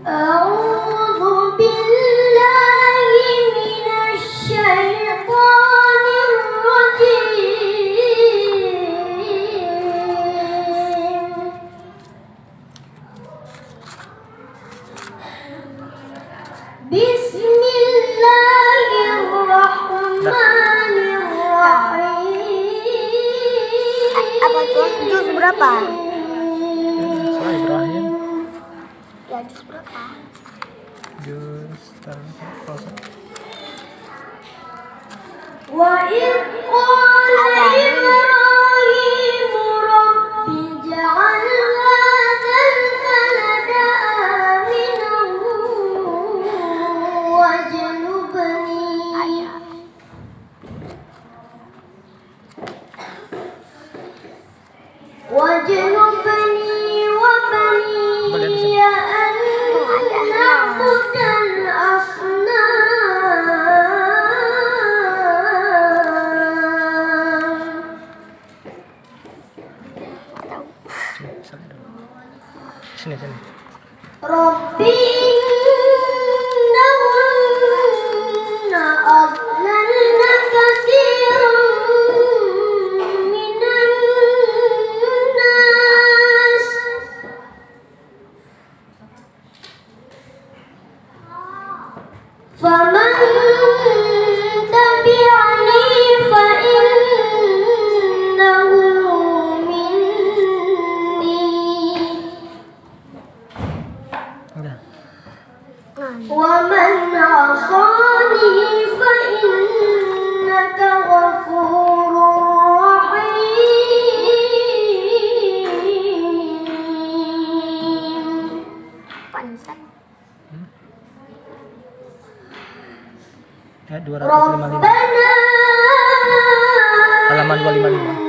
أعوذ بالله من الشيطان الرجيم. بسم الله الرحمن الرحيم. Apa tuh? Juz berapa? Surah Ibrahim. Ya, juz berapa? Juz وإذ قال إبراهيم رب اجعل هذا البلد آمنا واجنبني وبني أن نعبد الأصنام. Sini. Rabbi innahunna adlalna katsiran minan nas faman tabi'ani fa innahu minni ومن عصاني فإنك غفور رحيم. Ya, 255. Halaman 255.